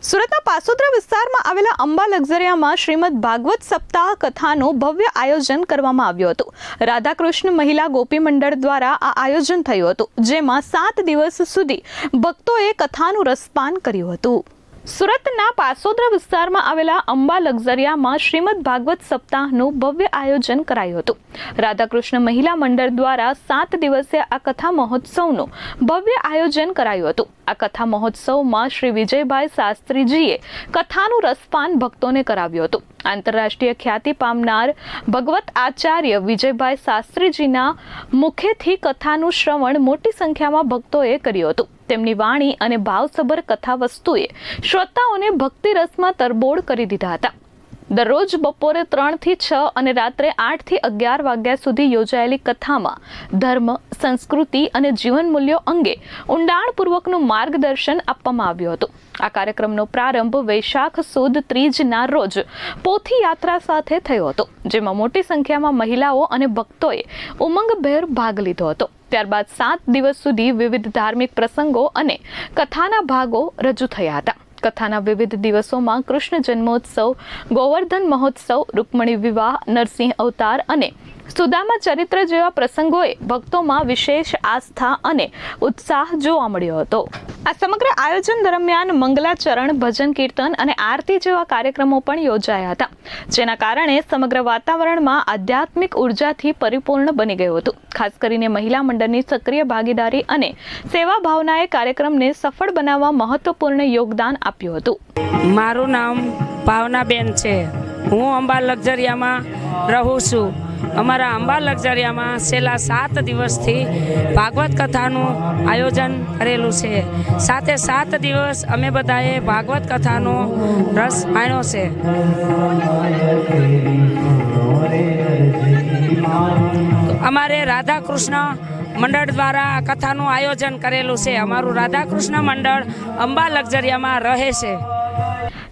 સુરતના પાસોદરા વિસ્તારમાં આવેલા અંબા લક્ઝરિયામાં શ્રીમદ ભાગવત સપ્તાહ કથાનું ભવ્ય આયોજન કરવામાં આવ્યું હતું। રાધાકૃષ્ણ મહિલા ગોપી મંડળ દ્વારા આ આયોજન થયું હતું, જેમાં 7 દિવસ સુધી ભક્તોએ કથાનું રસપાન કર્યું હતું। સુરતના પાસોદરા વિસ્તારમાં આવેલા અંબા લક્ઝરિયામાં શ્રીમદ ભાગવત સપ્તાહનું ભવ્ય આયોજન કરાયું હતું। રાધાકૃષ્ણ મહિલા મંડળ દ્વારા 7 દિવસીય આ કથા મહોત્સવનું ભવ્ય આયોજન કરાયું હતું। આ કથા મહોત્સવમાં શ્રી વિજયભાઈ શાસ્ત્રીજીએ કથાનું રસપાન ભક્તોને કરાવ્યું હતું। આંતરરાષ્ટ્રીય ખ્યાતિ પામનાર ભગવત આચાર્ય વિજયભાઈ શાસ્ત્રીજીના મુખેથી કથાનું શ્રવણ મોટી સંખ્યામાં ભક્તોએ કર્યું હતું। તેમની વાણી અને ભાવસભર કથા વસ્તુએ શ્રોતાઓને ભક્તિ રસમાં તરબોળ કરી દીધા હતા। દરરોજ બપોરે 3 થી 6 અને રાત્રે 8 થી 11 વાગ્યા સુધી યોજાયેલી કથામાં ધર્મ, સંસ્કૃતિ અને જીવન મૂલ્યો અંગે ઊંડાણપૂર્વકનું માર્ગદર્શન આપવામાં આવ્યું હતું। આ કાર્યક્રમનો પ્રારંભ વૈશાખ સુદ ત્રીજના રોજ પોથી યાત્રા સાથે થયો હતો, જેમાં મોટી સંખ્યામાં મહિલાઓ અને ભક્તોએ ઉમંગભેર ભાગ લીધો હતો। ત્યારબાદ 7 દિવસ સુધી વિવિધ ધાર્મિક પ્રસંગો અને કથાના ભાગો રજૂ થયા હતા। કથાના વિવિધ દિવસોમાં કૃષ્ણ જન્મોત્સવ, ગોવર્ધન મહોત્સવ, રૂકમણી વિવાહ, નરસિંહ અવતાર અને સુદામા ચરિત્ર જેવા પ્રસંગોએ ભક્તોમાં વિશેષ આસ્થા અને ઉત્સાહ જોવા મળ્યો હતો। આ સમગ્ર આયોજન દરમિયાન મંગલાચરણ, ભજન કીર્તન અને આરતી જેવા કાર્યક્રમો પણ યોજાયા હતા, જેના કારણે સમગ્ર વાતાવરણમાં આધ્યાત્મિક ઉર્જાથી પરિપૂર્ણ બની ગયું હતું। ખાસ કરીને મહિલા મંડળની સક્રિય ભાગીદારી અને સેવા ભાવનાએ કાર્યક્રમને સફળ બનાવવા મહત્વપૂર્ણ યોગદાન આપ્યું હતું। મારું નામ ભાવનાબેન છે। હું અંબા લક્ઝરિયામાં રહું છું। અમારા અંબા લક્ઝરિયામાં છેલ્લા 7 દિવસથી ભાગવત કથાનું આયોજન કરેલું છે। સાથે 7 દિવસ અમે બધાએ ભાગવત કથાનો રસ માણ્યો છે। અમારે રાધાકૃષ્ણ મંડળ દ્વારા આ કથાનું આયોજન કરેલું છે। અમારું રાધાકૃષ્ણ મંડળ અંબા લક્ઝરિયામાં રહે છે।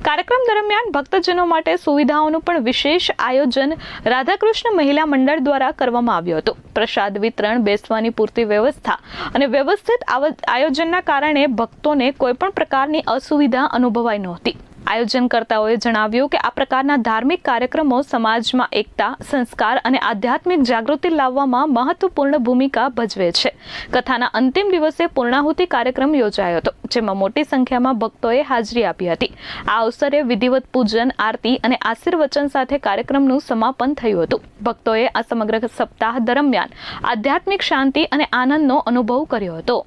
કાર્યક્રમ દરમિયાન ભક્તજનો માટે સુવિધાઓનું પણ વિશેષ આયોજન રાધાકૃષ્ણ મહિલા મંડળ દ્વારા કરવામાં આવ્યું હતું। પ્રસાદ વિતરણ, બેસવાની પૂરતી વ્યવસ્થા અને વ્યવસ્થિત આયોજનના કારણે ભક્તોને કોઈપણ પ્રકારની અસુવિધા અનુભવાઈ નહોતી। આયોજનકર્તાઓએ જણાવ્યું કે આ પ્રકારના ધાર્મિક કાર્યક્રમો સમાજમાં એકતા, સંસ્કાર અને આધ્યાત્મિક જાગૃતિ લાવવામાં મહત્વપૂર્ણ ભૂમિકા ભજવે છે। કથાના અંતિમ દિવસે પૂર્ણાહુતિ કાર્યક્રમ યોજાયો હતો, જેમાં મોટી સંખ્યામાં ભક્તોએ હાજરી આપી હતી। આ અવસરે વિધિવત પૂજન, આરતી અને આશીર્વચન સાથે કાર્યક્રમનું સમાપન થયું હતું। ભક્તોએ આ સમગ્ર સપ્તાહ દરમિયાન આધ્યાત્મિક શાંતિ અને આનંદનો અનુભવ કર્યો હતો।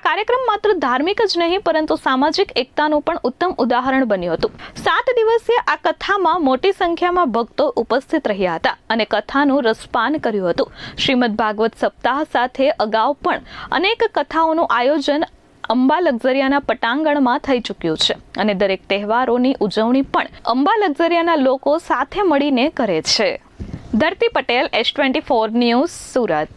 કાર્યક્રમ માત્ર ધાર્મિક જ નહીં પરંતુ સામાજિક એકતાનું પણ ઉત્તમ ઉદાહરણ બન્યું હતું। 7 દિવસીય આ કથામાં મોટી સંખ્યામાં ભક્તો ઉપસ્થિત રહ્યા હતા અને કથાનું રસપાન કર્યું હતું। શ્રીમદ ભાગવત સપ્તાહ સાથે અગાઉ પણ અનેક કથાઓનું આયોજન અંબા લક્ઝરિયાના પટાંગણમાં થઈ ચૂક્યું છે અને દરેક તહેવારોની ઉજવણી પણ અંબા લક્ઝરિયાના લોકો સાથે મળીને કરે છે। ધરતી પટેલ, S24 ન્યૂઝ, સુરત।